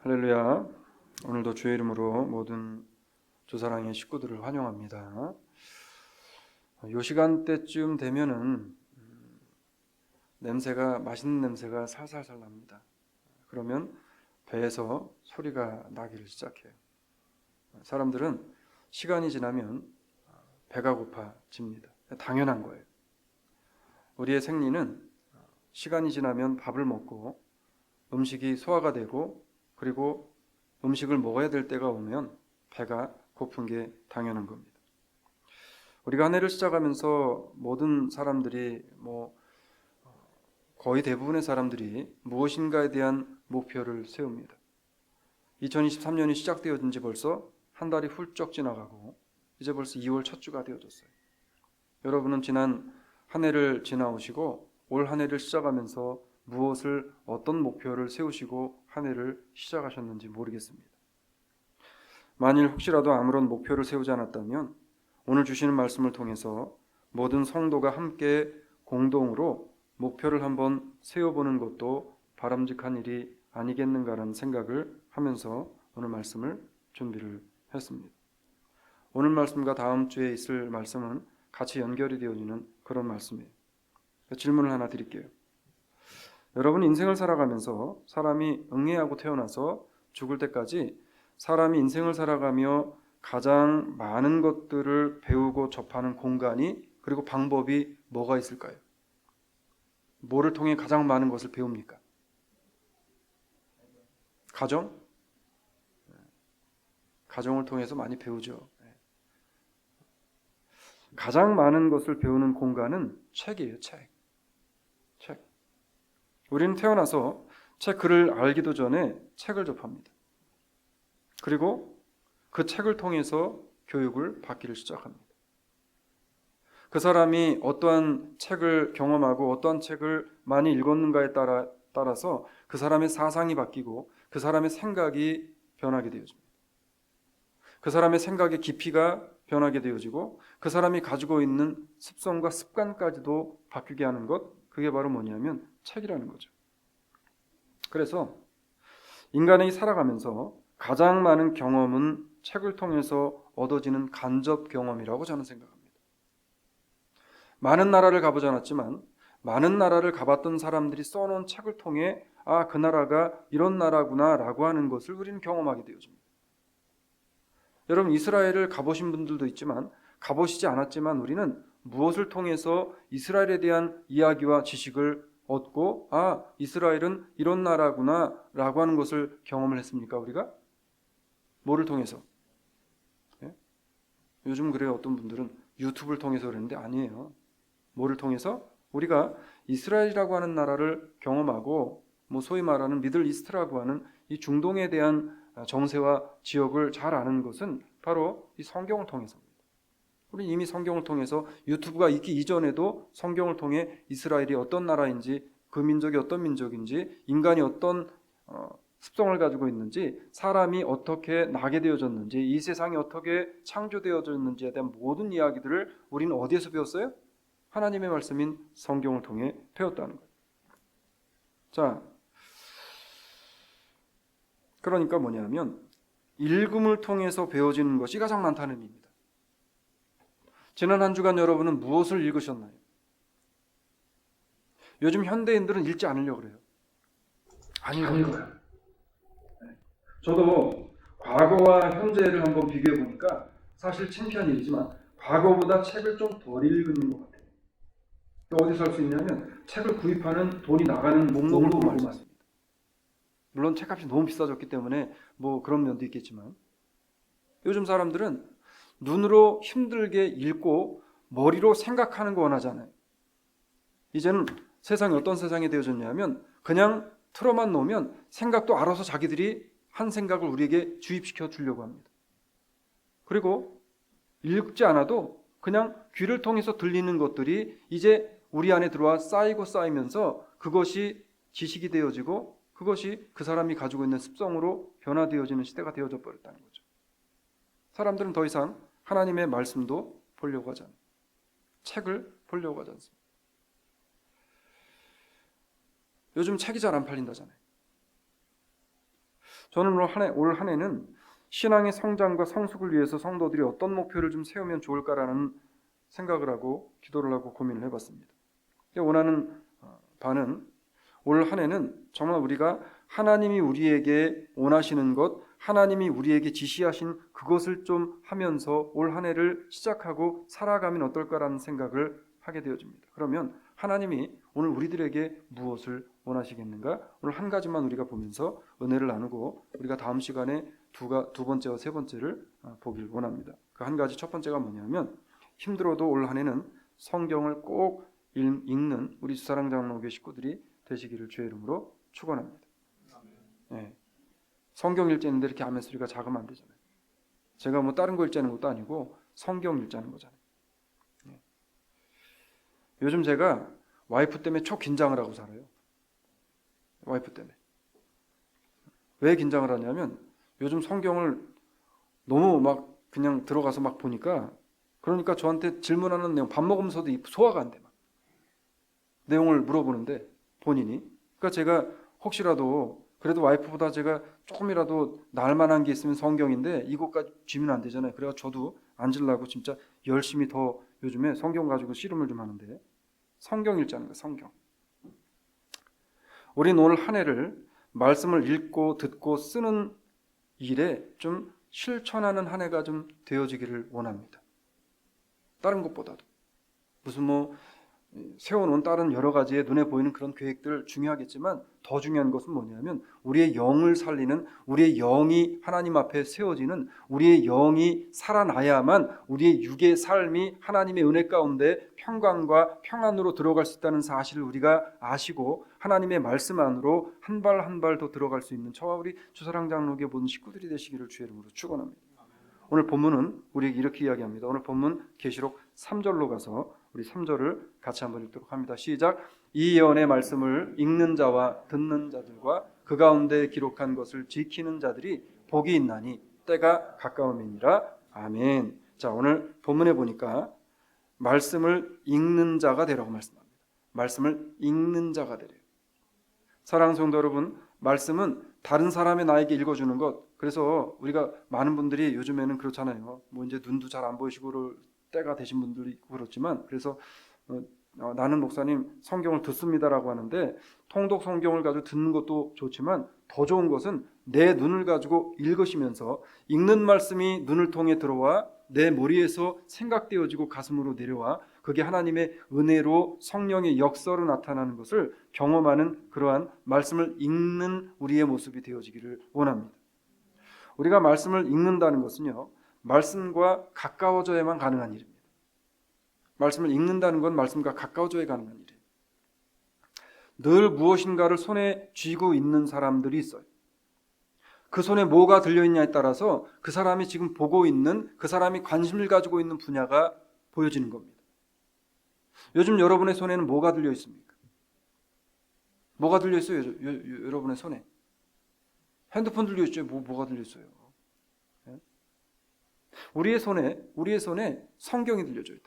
할렐루야. 오늘도 주의 이름으로 모든 주사랑의 식구들을 환영합니다. 이 시간대쯤 되면은 맛있는 냄새가 살살살 납니다. 그러면 배에서 소리가 나기를 시작해요. 사람들은 시간이 지나면 배가 고파집니다. 당연한 거예요. 우리의 생리는 시간이 지나면 밥을 먹고 음식이 소화가 되고 그리고 음식을 먹어야 될 때가 오면 배가 고픈 게 당연한 겁니다. 우리가 한 해를 시작하면서 모든 사람들이 거의 대부분의 사람들이 무엇인가에 대한 목표를 세웁니다. 2023년이 시작되어진 지 벌써 한 달이 훌쩍 지나가고 이제 벌써 2월 첫 주가 되어졌어요. 여러분은 지난 한 해를 지나오시고 올 한 해를 시작하면서 어떤 목표를 세우시고 한 해를 시작하셨는지 모르겠습니다. 만일 혹시라도 아무런 목표를 세우지 않았다면 오늘 주시는 말씀을 통해서 모든 성도가 함께 공동으로 목표를 한번 세워보는 것도 바람직한 일이 아니겠는가라는 생각을 하면서 오늘 말씀을 준비를 했습니다. 오늘 말씀과 다음 주에 있을 말씀은 같이 연결이 되어지는 그런 말씀이에요. 질문을 하나 드릴게요. 여러분 인생을 살아가면서 사람이 응애하고 태어나서 죽을 때까지 사람이 인생을 살아가며 가장 많은 것들을 배우고 접하는 공간이 그리고 방법이 뭐가 있을까요? 뭐를 통해 가장 많은 것을 배웁니까? 가정? 가정을 통해서 많이 배우죠. 가장 많은 것을 배우는 공간은 책이에요. 책. 우리는 태어나서 글을 알기도 전에 책을 접합니다. 그리고 그 책을 통해서 교육을 받기를 시작합니다. 그 사람이 어떠한 책을 경험하고 어떠한 책을 많이 읽었는가에 따라서 그 사람의 사상이 바뀌고 그 사람의 생각이 변하게 되어집니다. 그 사람의 생각의 깊이가 변하게 되어지고 그 사람이 가지고 있는 습성과 습관까지도 바뀌게 하는 것, 그게 바로 뭐냐면 책이라는 거죠. 그래서 인간이 살아가면서 가장 많은 경험은 책을 통해서 얻어지는 간접 경험이라고 저는 생각합니다. 많은 나라를 가보지 않았지만 많은 나라를 가봤던 사람들이 써놓은 책을 통해 그 나라가 이런 나라구나 라고 하는 것을 우리는 경험하게 되어집니다. 여러분 이스라엘을 가보신 분들도 있지만 가보시지 않았지만 우리는 무엇을 통해서 이스라엘에 대한 이야기와 지식을 얻고 이스라엘은 이런 나라구나 라고 하는 것을 경험을 했습니까? 우리가? 뭐를 통해서? 예? 요즘 그래요. 어떤 분들은 유튜브를 통해서 그러는데 아니에요. 뭐를 통해서? 우리가 이스라엘이라고 하는 나라를 경험하고 소위 말하는 미들 이스트라고 하는 이 중동에 대한 정세와 지역을 잘 아는 것은 바로 이 성경을 통해서입니다. 우리는 이미 성경을 통해서 유튜브가 있기 이전에도 성경을 통해 이스라엘이 어떤 나라인지 그 민족이 어떤 민족인지 인간이 어떤 습성을 가지고 있는지 사람이 어떻게 나게 되어졌는지 이 세상이 어떻게 창조되어졌는지에 대한 모든 이야기들을 우리는 어디에서 배웠어요? 하나님의 말씀인 성경을 통해 배웠다는 거예요. 자, 그러니까 뭐냐면 읽음을 통해서 배워지는 것이 가장 많다는 의미입니다. 지난 한 주간 여러분은 무엇을 읽으셨나요? 요즘 현대인들은 읽지 않으려고 그래요. 안 읽어요. 저도 과거와 현재를 한번 비교해 보니까 사실 창피한 일이지만 과거보다 책을 좀 덜 읽는 것 같아요. 어디서 할 수 있냐면 책을 구입하는 돈이 나가는 목록을 보고 있습니다. 물론 책값이 너무 비싸졌기 때문에 그런 면도 있겠지만 요즘 사람들은 눈으로 힘들게 읽고 머리로 생각하는 거 원하잖아요. 이제는 세상이 어떤 세상이 되어졌냐면 그냥 틀어만 놓으면 생각도 알아서 자기들이 한 생각을 우리에게 주입시켜 주려고 합니다. 그리고 읽지 않아도 그냥 귀를 통해서 들리는 것들이 이제 우리 안에 들어와 쌓이면서 그것이 지식이 되어지고 그것이 그 사람이 가지고 있는 습성으로 변화되어지는 시대가 되어져 버렸다는 거죠. 사람들은 더 이상 하나님의 말씀도 보려고 하지 않아요. 책을 보려고 하지 않습니다. 요즘 책이 잘 안 팔린다잖아요. 저는 올 한 해는 신앙의 성장과 성숙을 위해서 성도들이 어떤 목표를 좀 세우면 좋을까라는 생각을 하고 기도를 하고 고민을 해봤습니다. 원하는 바는 올 한 해는 정말 우리가 하나님이 우리에게 원하시는 것, 하나님이 우리에게 지시하신 그것을 좀 하면서 올 한 해를 시작하고 살아가면 어떨까라는 생각을 하게 되어집니다. 그러면 하나님이 오늘 우리들에게 무엇을 원하시겠는가? 오늘 한 가지만 우리가 보면서 은혜를 나누고 우리가 다음 시간에 두 번째와 세 번째를 보길 원합니다. 그 한 가지 첫 번째가 뭐냐면 힘들어도 올 한 해는 성경을 꼭 읽는 우리 주사랑장로교 식구들이 되시기를 주의 이름으로 축원합니다. 네. 성경 읽자는데 이렇게 아멘 소리가 작으면 안 되잖아요. 제가 뭐 다른 거 읽자는 것도 아니고 성경 읽자는 거잖아요. 네. 요즘 제가 와이프 때문에 초긴장을 하고 살아요. 와이프 때문에. 왜 긴장을 하냐면 요즘 성경을 너무 막 그냥 들어가서 막 보니까 그러니까 저한테 질문하는 내용 밥 먹으면서도 소화가 안 돼. 막. 내용을 물어보는데 본인이. 그러니까 제가 혹시라도 그래도 와이프보다 제가 조금이라도 나을 만한 게 있으면 성경인데 이것까지 쥐면 안 되잖아요. 그래서 저도 앉으려고 진짜 열심히 더 요즘에 성경 가지고 씨름을 좀 하는데 성경 읽자는 거예요. 성경. 우린 오늘 한 해를 말씀을 읽고 듣고 쓰는 일에 좀 실천하는 한 해가 좀 되어지기를 원합니다. 다른 것보다도 무슨 뭐 세워놓은 다른 여러 가지의 눈에 보이는 그런 계획들 중요하겠지만 더 중요한 것은 뭐냐면 우리의 영을 살리는, 우리의 영이 하나님 앞에 세워지는, 우리의 영이 살아나야만 우리의 육의 삶이 하나님의 은혜 가운데 평강과 평안으로 들어갈 수 있다는 사실을 우리가 아시고 하나님의 말씀 안으로 한 발 한 발 더 들어갈 수 있는 저와 우리 주사랑장로교회 모든 식구들이 되시기를 주의 이름으로 축원합니다. 오늘 본문은 우리에게 이렇게 이야기합니다. 오늘 본문 계시록 3절로 가서 우리 3절을 같이 한번 읽도록 합니다. 시작. 이 예언의 말씀을 읽는 자와 듣는 자들과 그 가운데 기록한 것을 지키는 자들이 복이 있나니 때가 가까움이니라. 아멘. 자, 오늘 본문에 보니까 말씀을 읽는 자가 되라고 말씀합니다. 말씀을 읽는 자가 되래요. 사랑하는 성도 여러분, 말씀은 다른 사람의 나에게 읽어주는 것. 그래서 우리가 많은 분들이 요즘에는 그렇잖아요. 뭐 이제 눈도 잘 안 보이시고 그럴 때가 되신 분들이 있고 그렇지만 그래서 나는 목사님 성경을 듣습니다라고 하는데 통독 성경을 가지고 듣는 것도 좋지만 더 좋은 것은 내 눈을 가지고 읽으시면서 읽는 말씀이 눈을 통해 들어와 내 머리에서 생각되어지고 가슴으로 내려와 그게 하나님의 은혜로 성령의 역사로 나타나는 것을 경험하는 그러한 말씀을 읽는 우리의 모습이 되어지기를 원합니다. 우리가 말씀을 읽는다는 것은요, 말씀과 가까워져야만 가능한 일입니다. 말씀을 읽는다는 건 말씀과 가까워져야 가능한 일이에요. 늘 무엇인가를 손에 쥐고 있는 사람들이 있어요. 그 손에 뭐가 들려있냐에 따라서 그 사람이 지금 보고 있는, 그 사람이 관심을 가지고 있는 분야가 보여지는 겁니다. 요즘 여러분의 손에는 뭐가 들려 있습니까? 뭐가 들려 있어요? 여러분의 손에? 핸드폰 들려 있죠? 뭐가 들려 있어요? 네? 우리의 손에 성경이 들려줘야 돼.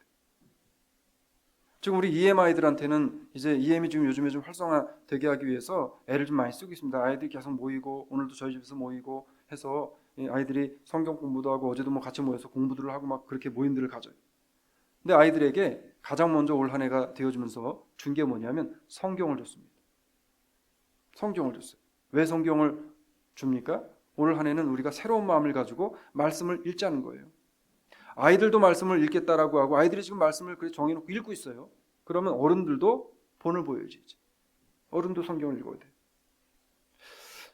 지금 우리 EM 아이들한테는 이제 EM이 지금 요즘에 좀 활성화되게 하기 위해서 애를 좀 많이 쓰고 있습니다. 아이들이 계속 모이고 오늘도 저희 집에서 모이고 해서 아이들이 성경 공부도 하고 어제도 뭐 같이 모여서 공부들을 하고 막 그렇게 모임들을 가져요. 근데 아이들에게 가장 먼저 올 한 해가 되어지면서 준 게 뭐냐면 성경을 줬습니다. 성경을 줬어요. 왜 성경을 줍니까? 올 한 해는 우리가 새로운 마음을 가지고 말씀을 읽자는 거예요. 아이들도 말씀을 읽겠다라고 하고 아이들이 지금 말씀을 정해놓고 읽고 있어요. 그러면 어른들도 본을 보여야지. 어른도 성경을 읽어야 돼.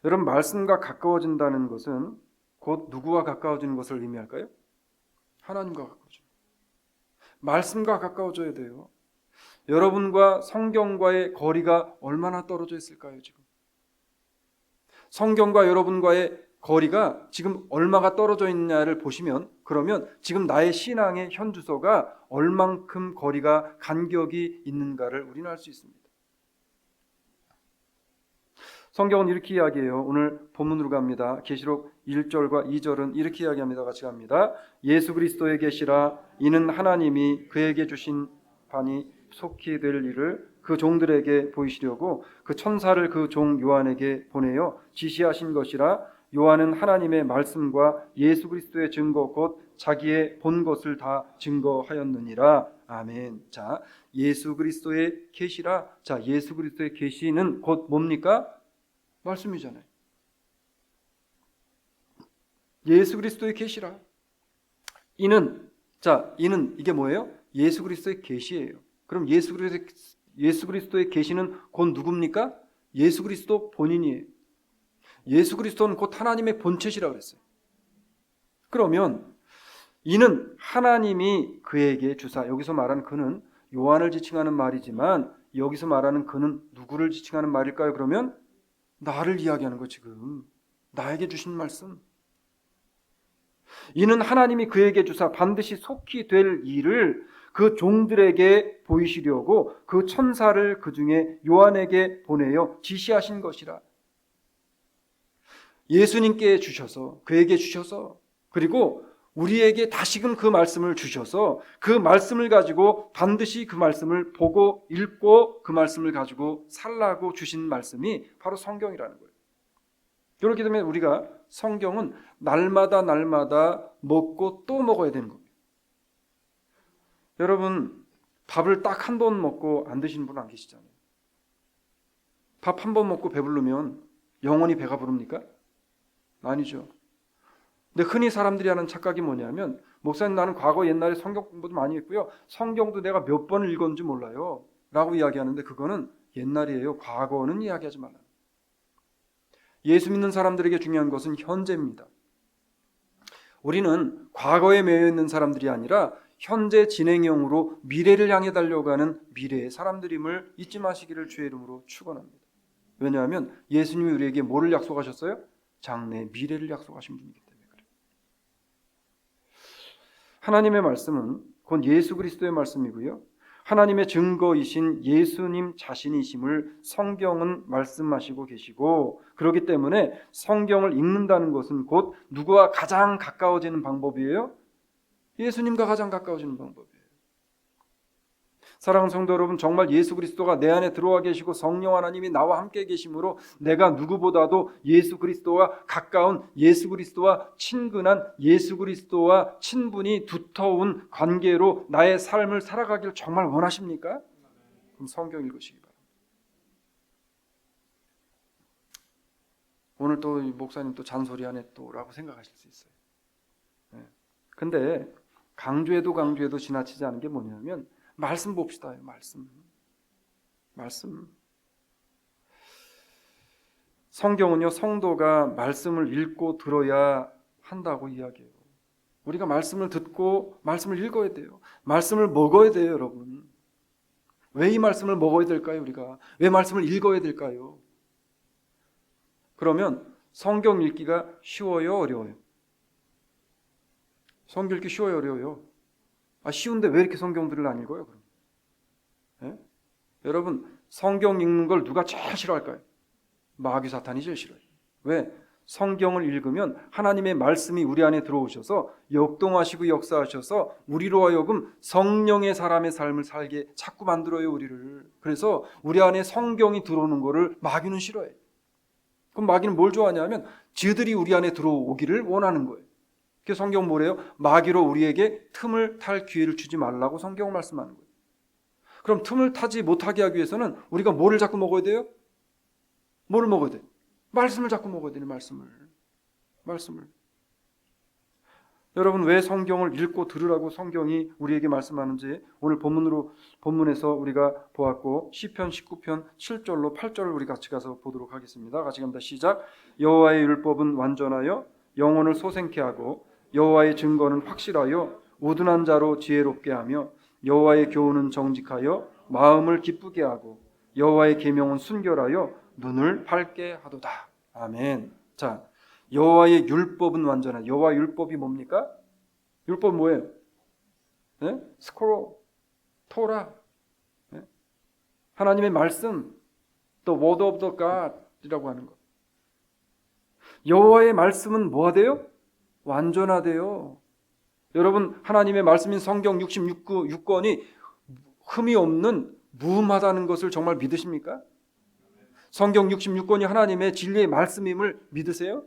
여러분, 말씀과 가까워진다는 것은 곧 누구와 가까워지는 것을 의미할까요? 하나님과 가까워져. 말씀과 가까워져야 돼요. 여러분과 성경과의 거리가 얼마나 떨어져 있을까요, 지금? 성경과 여러분과의 거리가 지금 얼마가 떨어져 있냐를 보시면 그러면 지금 나의 신앙의 현주소가 얼만큼 거리가 간격이 있는가를 우리는 알 수 있습니다. 성경은 이렇게 이야기해요. 오늘 본문으로 갑니다. 계시록 1절과 2절은 이렇게 이야기합니다. 같이 갑니다. 예수 그리스도의 계시라 이는 하나님이 그에게 주신 바니 속히 될 일을 그 종들에게 보이시려고 그 천사를 그 종 요한에게 보내어 지시하신 것이라 요한은 하나님의 말씀과 예수 그리스도의 증거 곧 자기의 본 것을 다 증거하였느니라. 아멘. 자, 예수 그리스도의 계시라. 자, 예수 그리스도의 계시는 곧 뭡니까? 말씀이잖아요. 예수 그리스도의 계시라. 이는 이게 뭐예요? 예수 그리스도의 계시예요. 그럼 예수 그리스도의 계시는 곧 누굽니까? 예수 그리스도 본인이에요. 예수 그리스도는 곧 하나님의 본체시라고 그랬어요. 그러면 이는 하나님이 그에게 주사, 여기서 말하는 그는 요한을 지칭하는 말이지만 여기서 말하는 그는 누구를 지칭하는 말일까요? 그러면 나를 이야기하는 거, 지금 나에게 주신 말씀. 이는 하나님이 그에게 주사 반드시 속히 될 일을 그 종들에게 보이시려고 그 천사를 그 중에 요한에게 보내어 지시하신 것이라. 예수님께 주셔서, 그에게 주셔서, 그리고 우리에게 다시금 그 말씀을 주셔서 그 말씀을 가지고 반드시 그 말씀을 보고 읽고 그 말씀을 가지고 살라고 주신 말씀이 바로 성경이라는 거예요. 그렇기 때문에 우리가 성경은 날마다 먹고 또 먹어야 되는 겁니다. 여러분, 밥을 딱 한 번 먹고 안 드시는 분 안 계시잖아요. 밥 한 번 먹고 배부르면 영원히 배가 부릅니까? 아니죠. 근데 흔히 사람들이 하는 착각이 뭐냐면, 목사님, 나는 과거 옛날에 성경 공부도 많이 했고요, 성경도 내가 몇 번을 읽었는지 몰라요 라고 이야기하는데 그거는 옛날이에요. 과거는 이야기하지 말라. 예수 믿는 사람들에게 중요한 것은 현재입니다. 우리는 과거에 매여 있는 사람들이 아니라 현재 진행형으로 미래를 향해 달려가는 미래의 사람들임을 잊지 마시기를 주의 이름으로 축원합니다. 왜냐하면 예수님이 우리에게 뭐를 약속하셨어요? 장래 미래를 약속하신 분이기 때문에 그래요. 하나님의 말씀은 곧 예수 그리스도의 말씀이고요, 하나님의 증거이신 예수님 자신이심을 성경은 말씀하시고 계시고, 그렇기 때문에 성경을 읽는다는 것은 곧 누구와 가장 가까워지는 방법이에요? 예수님과 가장 가까워지는 방법이에요. 사랑하는 성도 여러분, 정말 예수 그리스도가 내 안에 들어와 계시고 성령 하나님이 나와 함께 계심으로 내가 누구보다도 예수 그리스도와 가까운, 예수 그리스도와 친근한, 예수 그리스도와 친분이 두터운 관계로 나의 삶을 살아가길 정말 원하십니까? 그럼 성경 읽으시기 바랍니다. 오늘 또 목사님 또 잔소리하네 또 라고 생각하실 수 있어요. 근데 강조해도 지나치지 않은 게 뭐냐면 말씀 봅시다. 말씀. 성경은요, 성도가 말씀을 읽고 들어야 한다고 이야기해요. 우리가 말씀을 듣고 말씀을 읽어야 돼요. 말씀을 먹어야 돼요, 여러분. 왜 이 말씀을 먹어야 될까요? 우리가 왜 말씀을 읽어야 될까요? 그러면 성경 읽기가 쉬워요, 어려워요? 성경 읽기 쉬워요, 어려워요? 쉬운데 왜 이렇게 성경들을 안 읽어요, 그럼? 예? 여러분, 성경 읽는 걸 누가 제일 싫어할까요? 마귀 사탄이 제일 싫어요. 왜? 성경을 읽으면 하나님의 말씀이 우리 안에 들어오셔서 역동하시고 역사하셔서 우리로 하여금 성령의 사람의 삶을 살게 자꾸 만들어요, 우리를. 그래서 우리 안에 성경이 들어오는 거를 마귀는 싫어해요. 그럼 마귀는 뭘 좋아하냐면 지들이 우리 안에 들어오기를 원하는 거예요. 그래서 성경 뭐래요? 마귀로 우리에게 틈을 탈 기회를 주지 말라고 성경을 말씀하는 거예요. 그럼 틈을 타지 못하게 하기 위해서는 우리가 뭐를 자꾸 먹어야 돼요? 뭐를 먹어야 돼요? 말씀을 자꾸 먹어야 되는 말씀을. 여러분, 왜 성경을 읽고 들으라고 성경이 우리에게 말씀하는지 오늘 본문에서 우리가 보았고, 시편 19편 7절로 8절을 우리 같이 가서 보도록 하겠습니다. 같이 갑니다. 시작. 여호와의 율법은 완전하여 영혼을 소생케 하고 여호와의 증거는 확실하여 우둔한 자로 지혜롭게 하며 여호와의 교훈은 정직하여 마음을 기쁘게 하고 여호와의 계명은 순결하여 눈을 밝게 하도다. 아멘. 자, 여호와의 율법은 완전한. 여호와의 율법이 뭡니까? 율법 뭐예요? 네? 스크롤, 토라, 네? 하나님의 말씀, the word of the God이라고 하는 것. 여호와의 말씀은 뭐하대요? 완전하대요. 여러분, 하나님의 말씀인 성경 66권이 흠이 없는 무음하다는 것을 정말 믿으십니까? 성경 66권이 하나님의 진리의 말씀임을 믿으세요?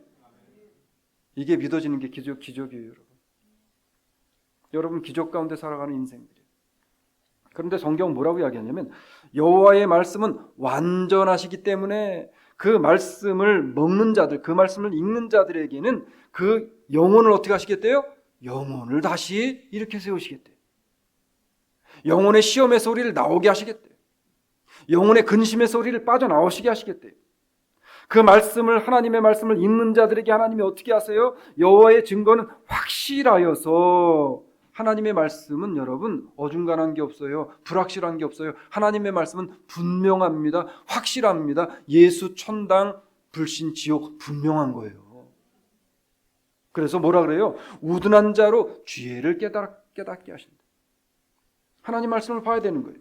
이게 믿어지는 게 기적이에요, 여러분. 여러분 기적 가운데 살아가는 인생들이에요. 그런데 성경 뭐라고 이야기하냐면 여호와의 말씀은 완전하시기 때문에 그 말씀을 먹는 자들, 그 말씀을 읽는 자들에게는 그 영혼을 어떻게 하시겠대요? 영혼을 다시 일으켜 세우시겠대요. 영혼의 시험의 소리를 나오게 하시겠대요. 영혼의 근심의 소리를 빠져나오시게 하시겠대요. 그 말씀을, 하나님의 말씀을 읽는 자들에게 하나님이 어떻게 하세요? 여호와의 증거는 확실하여서, 하나님의 말씀은 여러분 어중간한 게 없어요. 불확실한 게 없어요. 하나님의 말씀은 분명합니다. 확실합니다. 예수, 천당, 불신, 지옥 분명한 거예요. 그래서 뭐라 그래요? 우둔한 자로 지혜를 깨닫게 하신다. 하나님 말씀을 봐야 되는 거예요.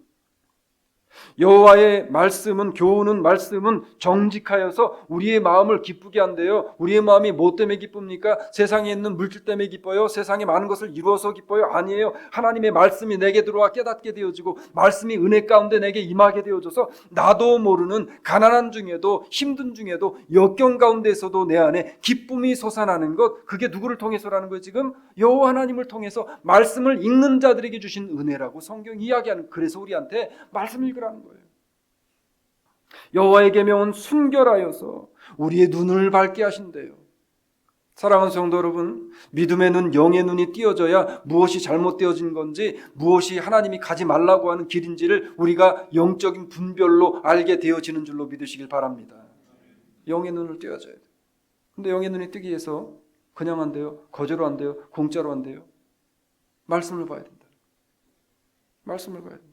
여호와의 말씀은, 교훈은, 말씀은 정직하여서 우리의 마음을 기쁘게 한대요. 우리의 마음이 뭐 때문에 기쁩니까? 세상에 있는 물질 때문에 기뻐요? 세상에 많은 것을 이루어서 기뻐요? 아니에요. 하나님의 말씀이 내게 들어와 깨닫게 되어지고 말씀이 은혜 가운데 내게 임하게 되어져서 나도 모르는 가난한 중에도, 힘든 중에도, 역경 가운데서도 내 안에 기쁨이 솟아나는 것, 그게 누구를 통해서라는 거예요? 지금 여호와 하나님을 통해서 말씀을 읽는 자들에게 주신 은혜라고 성경이 이야기하는, 그래서 우리한테 말씀을 읽으라는 거예요. 여호와의 계명은 순결하여서 우리의 눈을 밝게 하신대요. 사랑하는 성도 여러분, 믿음의 눈, 영의 눈이 띄어져야 무엇이 잘못되어진 건지, 무엇이 하나님이 가지 말라고 하는 길인지를 우리가 영적인 분별로 알게 되어지는 줄로 믿으시길 바랍니다. 영의 눈을 띄어져야 돼요. 근데 영의 눈이 뜨기 위해서 그냥 안 돼요. 거저로 안 돼요. 공짜로 안 돼요. 말씀을 봐야 된다. 말씀을 봐야 된다.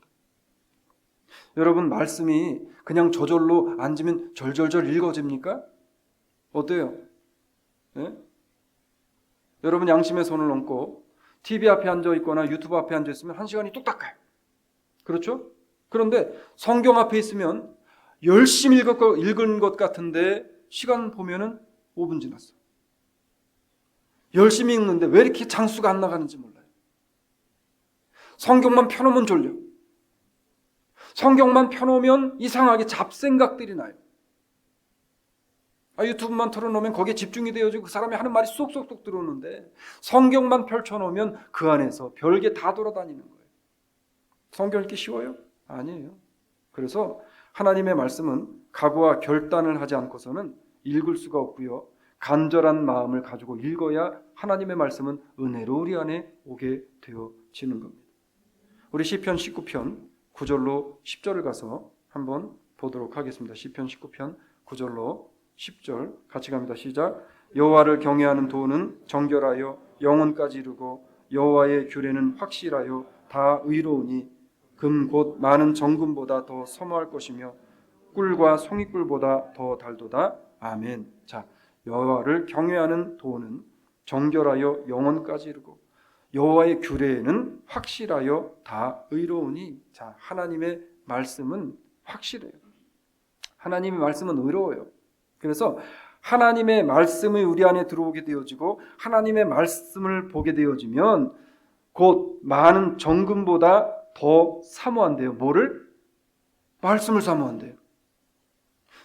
여러분, 말씀이 그냥 저절로 앉으면 절절절 읽어집니까? 어때요? 네? 여러분 양심의 손을 얹고 TV 앞에 앉아 있거나 유튜브 앞에 앉아 있으면 1시간이 뚝딱 가요. 그렇죠? 그런데 성경 앞에 있으면 열심히 읽은 것 같은데 시간 보면은 5분 지났어. 열심히 읽는데 왜 이렇게 장수가 안 나가는지 몰라요. 성경만 펴놓으면 졸려. 성경만 펴놓으면 이상하게 잡생각들이 나요. 유튜브만 틀어놓으면 거기에 집중이 되어지고 그 사람이 하는 말이 쏙쏙쏙 들어오는데, 성경만 펼쳐놓으면 그 안에서 별게 다 돌아다니는 거예요. 성경 읽기 쉬워요? 아니에요. 그래서 하나님의 말씀은 각오와 결단을 하지 않고서는 읽을 수가 없고요. 간절한 마음을 가지고 읽어야 하나님의 말씀은 은혜로 우리 안에 오게 되어지는 겁니다. 우리 시편 19편 9절로 10절을 가서 한번 보도록 하겠습니다. 시편 19편 9절로 10절 같이 갑니다. 시작. 여호와를 경외하는 도는 정결하여 영혼까지 이르고 여호와의 규례는 확실하여 다 의로우니 금 곧 많은 정금보다 더 선호할 것이며 꿀과 송이꿀보다 더 달도다. 아멘. 자, 여호와를 경외하는 도는 정결하여 영혼까지 이르고 여호와의 규례는 확실하여 다 의로우니. 자, 하나님의 말씀은 확실해요. 하나님의 말씀은 의로워요. 그래서 하나님의 말씀이 우리 안에 들어오게 되어지고 하나님의 말씀을 보게 되어지면 곧 많은 정금보다 더 사모한대요. 뭐를? 말씀을 사모한대요.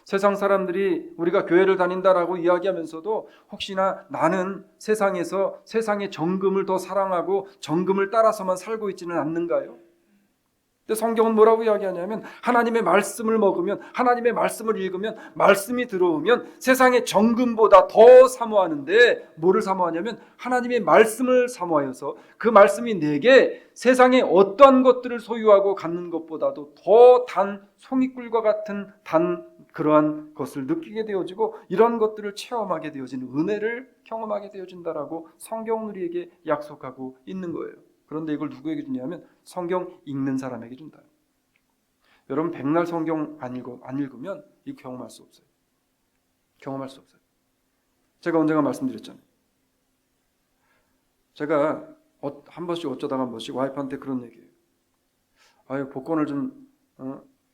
세상 사람들이 우리가 교회를 다닌다라고 이야기하면서도 혹시나 나는 세상에서 세상의 정금을 더 사랑하고 정금을 따라서만 살고 있지는 않는가요? 근데 성경은 뭐라고 이야기하냐면 하나님의 말씀을 먹으면, 하나님의 말씀을 읽으면, 말씀이 들어오면 세상의 정금보다 더 사모하는데, 뭐를 사모하냐면 하나님의 말씀을 사모하여서 그 말씀이 내게 세상의 어떠한 것들을 소유하고 갖는 것보다도 더 단 송이꿀과 같은 단 그러한 것을 느끼게 되어지고 이런 것들을 체험하게 되어지는 은혜를 경험하게 되어진다라고 성경은 우리에게 약속하고 있는 거예요. 그런데 이걸 누구에게 주냐면 성경 읽는 사람에게 준다. 여러분 백날 성경 안 읽으면 이거 경험할 수 없어요. 경험할 수 없어요. 제가 언젠가 말씀드렸잖아요. 제가 한 번씩 어쩌다가 한 번씩 와이프한테 그런 얘기예요. 복권을 좀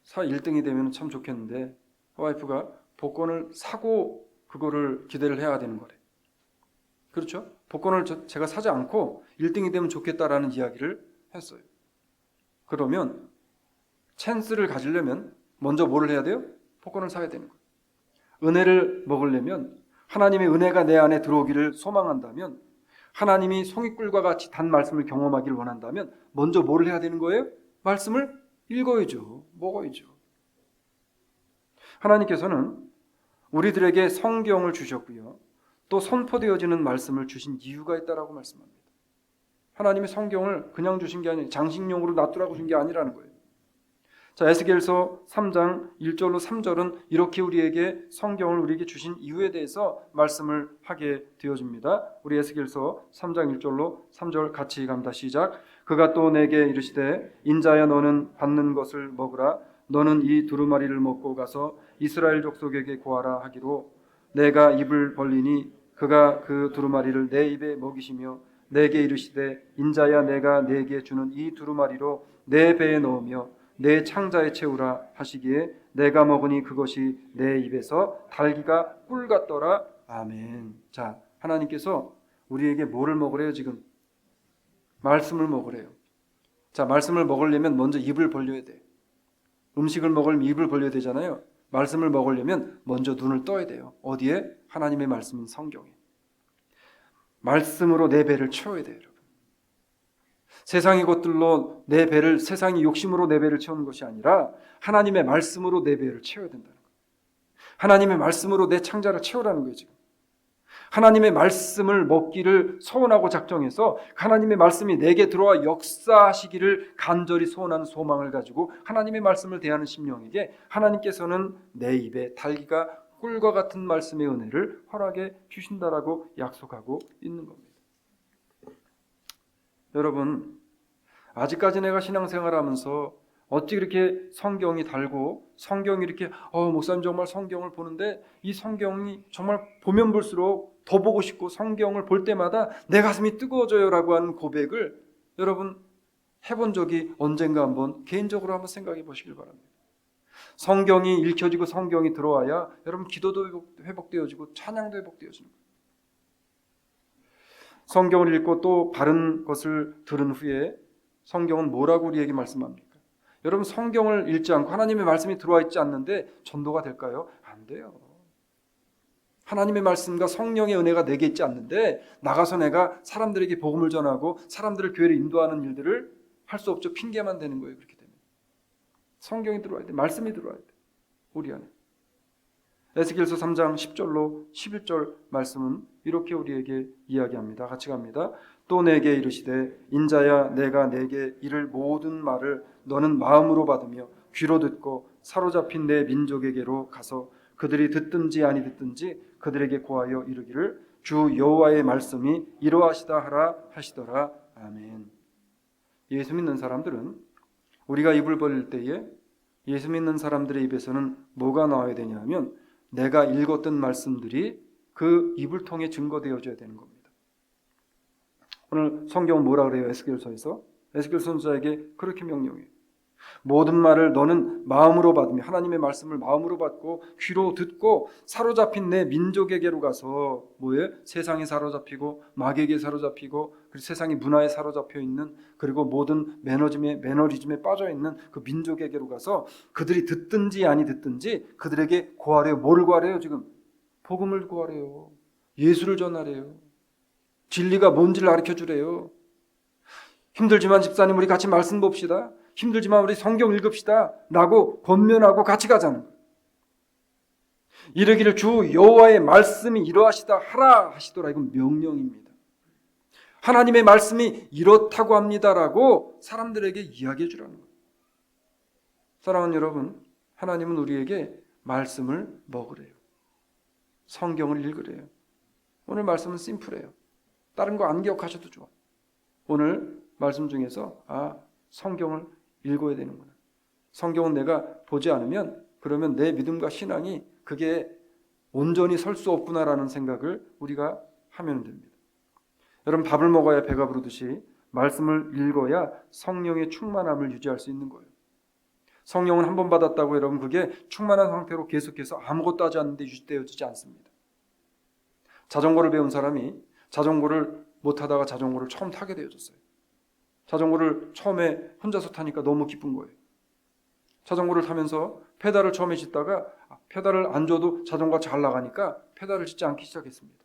1등이 되면 참 좋겠는데, 와이프가 복권을 사고 그거를 기대를 해야 되는 거래. 그렇죠? 복권을 제가 사지 않고 1등이 되면 좋겠다라는 이야기를 했어요. 그러면 찬스를 가지려면 먼저 뭐를 해야 돼요? 복권을 사야 되는 거예요. 은혜를 먹으려면 하나님의 은혜가 내 안에 들어오기를 소망한다면, 하나님이 송이꿀과 같이 단 말씀을 경험하기를 원한다면 먼저 뭘 해야 되는 거예요? 말씀을 읽어야죠. 먹어야죠. 하나님께서는 우리들에게 성경을 주셨고요, 또 선포되어지는 말씀을 주신 이유가 있다라고 말씀합니다. 하나님이 성경을 그냥 주신 게 아니라 장식용으로 놔두라고 주신 게 아니라는 거예요. 자, 에스겔서 3장 1절로 3절은 이렇게 우리에게 성경을 우리에게 주신 이유에 대해서 말씀을 하게 되어집니다. 우리 에스겔서 3장 1절로 3절 같이 갑니다. 시작. 그가 또 내게 이르시되 인자야 너는 받는 것을 먹으라. 너는 이 두루마리를 먹고 가서 이스라엘 족속에게 고하라 하기로 내가 입을 벌리니 그가 그 두루마리를 내 입에 먹이시며 내게 이르시되 인자야 내가 내게 주는 이 두루마리로 내 배에 넣으며 내 창자에 채우라 하시기에 내가 먹으니 그것이 내 입에서 달기가 꿀 같더라. 아멘. 자, 하나님께서 우리에게 뭐를 먹으래요? 지금 말씀을 먹으래요. 자, 말씀을 먹으려면 먼저 입을 벌려야 돼. 음식을 먹으려면 입을 벌려야 되잖아요. 말씀을 먹으려면 먼저 눈을 떠야 돼요. 어디에? 하나님의 말씀인 성경에. 말씀으로 내 배를 채워야 돼요, 여러분. 세상의 것들로 내 배를, 세상의 욕심으로 내 배를 채우는 것이 아니라 하나님의 말씀으로 내 배를 채워야 된다는 거예요. 하나님의 말씀으로 내 창자를 채우라는 거예요, 지금. 하나님의 말씀을 먹기를 소원하고 작정해서 하나님의 말씀이 내게 들어와 역사하시기를 간절히 소원하는 소망을 가지고 하나님의 말씀을 대하는 심령에게 하나님께서는 내 입에 달기가 꿀과 같은 말씀의 은혜를 허락해 주신다라고 약속하고 있는 겁니다. 여러분, 아직까지 내가 신앙생활하면서 어찌 그렇게 성경이 달고 성경이 이렇게 목사님 정말 성경을 보는데 이 성경이 정말 보면 볼수록 더 보고 싶고 성경을 볼 때마다 내 가슴이 뜨거워져요라고 하는 고백을 여러분 해본 적이 언젠가 한번 개인적으로 한번 생각해 보시길 바랍니다. 성경이 읽혀지고 성경이 들어와야 여러분 기도도 회복되어지고 찬양도 회복되어지는 거예요. 성경을 읽고 또 바른 것을 들은 후에 성경은 뭐라고 우리에게 말씀합니까? 여러분, 성경을 읽지 않고 하나님의 말씀이 들어와 있지 않는데 전도가 될까요? 안 돼요. 하나님의 말씀과 성령의 은혜가 내게 있지 않는데 나가서 내가 사람들에게 복음을 전하고 사람들을 교회를 인도하는 일들을 할 수 없죠. 핑계만 되는 거예요. 그렇게 되면 성경이 들어와야 돼. 말씀이 들어와야 돼. 우리 안에. 에스겔서 3장 10절로 11절 말씀은 이렇게 우리에게 이야기합니다. 같이 갑니다. 또 내게 이르시되 인자야 내가 내게 이를 모든 말을 너는 마음으로 받으며 귀로 듣고 사로잡힌 내 민족에게로 가서 그들이 듣든지 아니 듣든지 그들에게 고하여 이르기를 주 여호와의 말씀이 이러하시다 하라 하시더라. 아멘. 예수 믿는 사람들은 우리가 입을 벌릴 때에 예수 믿는 사람들의 입에서는 뭐가 나와야 되냐 하면 내가 읽었던 말씀들이 그 입을 통해 증거되어져야 되는 겁니다. 오늘 성경은 뭐라 그래요? 에스겔서에서 에스겔 선지자에게 그렇게 명령해요. 모든 말을 너는 마음으로 받으며 하나님의 말씀을 마음으로 받고 귀로 듣고 사로잡힌 내 민족에게로 가서 뭐예요? 세상에 사로잡히고 마귀에게 사로잡히고 그리고 세상의 문화에 사로잡혀 있는 그리고 모든 매너리즘에 빠져 있는 그 민족에게로 가서 그들이 듣든지 아니 듣든지 그들에게 고하래요. 뭐를 고하래요? 지금 복음을 고하래요. 예수를 전하래요. 진리가 뭔지를 가르쳐 주래요. 힘들지만 집사님 우리 같이 말씀 봅시다. 힘들지만 우리 성경 읽읍시다 라고 권면하고 같이 가자는 거예요. 이르기를 주 여호와의 말씀이 이러하시다 하라 하시더라. 이건 명령입니다. 하나님의 말씀이 이렇다고 합니다라고 사람들에게 이야기해 주라는 거예요. 사랑하는 여러분, 하나님은 우리에게 말씀을 먹으래요. 성경을 읽으래요. 오늘 말씀은 심플해요. 다른 거 안 기억하셔도 좋아. 오늘 말씀 중에서 성경을 읽어야 되는구나. 성경은 내가 보지 않으면 그러면 내 믿음과 신앙이 그게 온전히 설 수 없구나라는 생각을 우리가 하면 됩니다. 여러분, 밥을 먹어야 배가 부르듯이 말씀을 읽어야 성령의 충만함을 유지할 수 있는 거예요. 성령은 한 번 받았다고 여러분 그게 충만한 상태로 계속해서 아무것도 하지 않는데 유지되어지지 않습니다. 자전거를 배운 사람이 자전거를 못하다가 자전거를 처음 타게 되어졌어요. 자전거를 처음에 혼자서 타니까 너무 기쁜 거예요. 자전거를 타면서 페달을 처음에 짚다가 페달을 안 줘도 자전거가 잘 나가니까 페달을 짚지 않기 시작했습니다.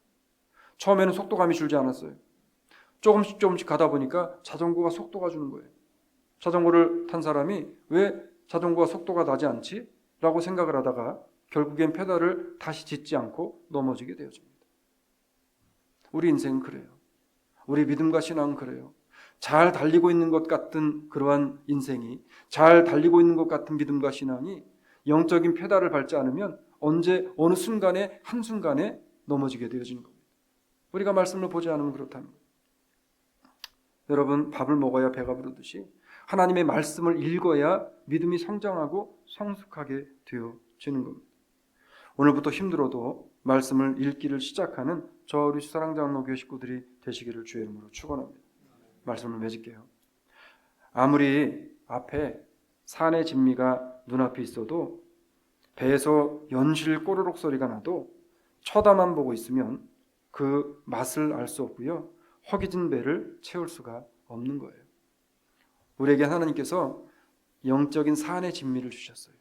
처음에는 속도감이 줄지 않았어요. 조금씩 가다 보니까 자전거가 속도가 주는 거예요. 자전거를 탄 사람이 왜 자전거가 속도가 나지 않지? 라고 생각을 하다가 결국엔 페달을 다시 짚지 않고 넘어지게 되어집니다. 우리 인생은 그래요. 우리 믿음과 신앙은 그래요. 잘 달리고 있는 것 같은 그러한 인생이, 잘 달리고 있는 것 같은 믿음과 신앙이 영적인 페달을 밟지 않으면 언제 어느 순간에 한순간에 넘어지게 되어지는 겁니다. 우리가 말씀을 보지 않으면 그렇다는 거예요. 여러분, 밥을 먹어야 배가 부르듯이 하나님의 말씀을 읽어야 믿음이 성장하고 성숙하게 되어지는 겁니다. 오늘부터 힘들어도 말씀을 읽기를 시작하는 저 우리 사랑장로교회 식구들이 되시기를 주의 이름으로 축원합니다. 말씀을 맺을게요. 아무리 앞에 산의 진미가 눈앞에 있어도 배에서 연실 꼬르륵 소리가 나도 쳐다만 보고 있으면 그 맛을 알 수 없고요. 허기진 배를 채울 수가 없는 거예요. 우리에게 하나님께서 영적인 산의 진미를 주셨어요.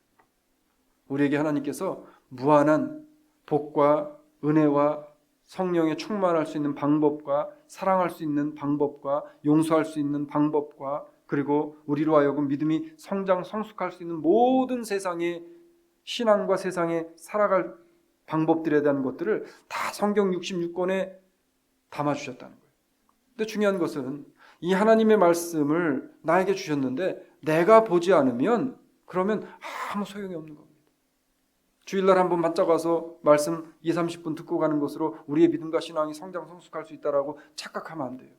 우리에게 하나님께서 무한한 복과 은혜와 성령에 충만할 수 있는 방법과 사랑할 수 있는 방법과 용서할 수 있는 방법과 그리고 우리로 하여금 믿음이 성장 성숙할 수 있는 모든 세상의 신앙과 세상에 살아갈 방법들에 대한 것들을 다 성경 66권에 담아주셨다는 거예요. 근데 중요한 것은 이 하나님의 말씀을 나에게 주셨는데 내가 보지 않으면 그러면 아무 소용이 없는 겁니다. 주일날 한번 맞잡아서 말씀 20-30분 듣고 가는 것으로 우리의 믿음과 신앙이 성장 성숙할 수 있다라고 착각하면 안 돼요.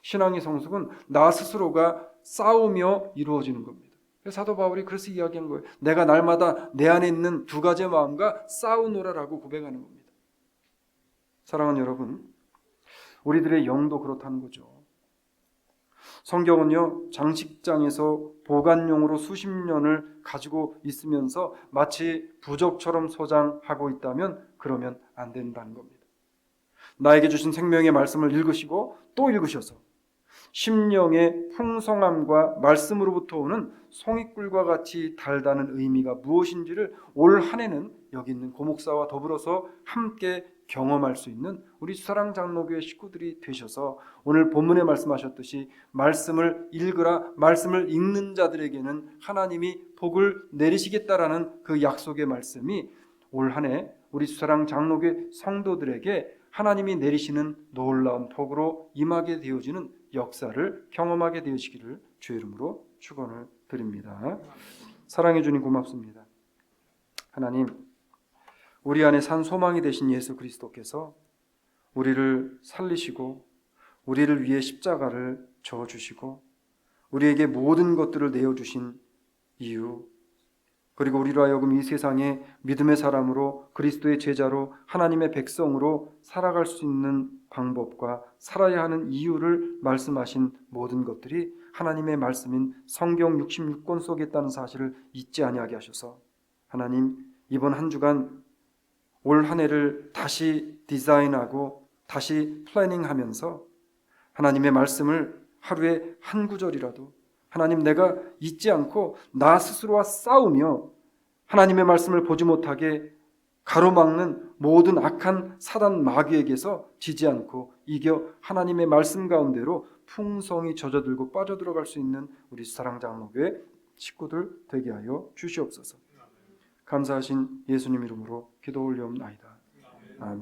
신앙의 성숙은 나 스스로가 싸우며 이루어지는 겁니다. 사도 바울이 그래서 이야기한 거예요. 내가 날마다 내 안에 있는 두 가지의 마음과 싸우노라라고 고백하는 겁니다. 사랑하는 여러분, 우리들의 영도 그렇다는 거죠. 성경은요, 장식장에서 보관용으로 수십 년을 가지고 있으면서 마치 부적처럼 소장하고 있다면 그러면 안 된다는 겁니다. 나에게 주신 생명의 말씀을 읽으시고 또 읽으셔서 심령의 풍성함과 말씀으로부터 오는 송이꿀과 같이 달다는 의미가 무엇인지를 올 한 해는 여기 있는 고목사와 더불어서 함께 경험할 수 있는 우리 사랑장로교회 식구들이 되셔서 오늘 본문에 말씀하셨듯이 말씀을 읽으라, 말씀을 읽는 자들에게는 하나님이 복을 내리시겠다라는 그 약속의 말씀이 올 한 해 우리 사랑장로교회 성도들에게 하나님이 내리시는 놀라운 복으로 임하게 되어지는 역사를 경험하게 되시기를 주의 이름으로 축원을 드립니다. 사랑해 주님 고맙습니다. 하나님, 우리 안에 산 소망이 되신 예수 그리스도께서 우리를 살리시고 우리를 위해 십자가를 져주시고 우리에게 모든 것들을 내어주신 이유, 그리고 우리로 하여금 이 세상에 믿음의 사람으로 그리스도의 제자로 하나님의 백성으로 살아갈 수 있는 방법과 살아야 하는 이유를 말씀하신 모든 것들이 하나님의 말씀인 성경 66권 속에 있다는 사실을 잊지 아니하게 하셔서 하나님, 이번 한 주간 올 한 해를 다시 디자인하고 다시 플래닝하면서 하나님의 말씀을 하루에 한 구절이라도 하나님, 내가 잊지 않고 나 스스로와 싸우며 하나님의 말씀을 보지 못하게 가로막는 모든 악한 사단 마귀에게서 지지 않고 이겨 하나님의 말씀 가운데로 풍성히 젖어들고 빠져들어갈 수 있는 우리 사랑장로교회 식구들 되게 하여 주시옵소서. 감사하신 예수님 이름으로 기도 올려옵나이다. 아멘.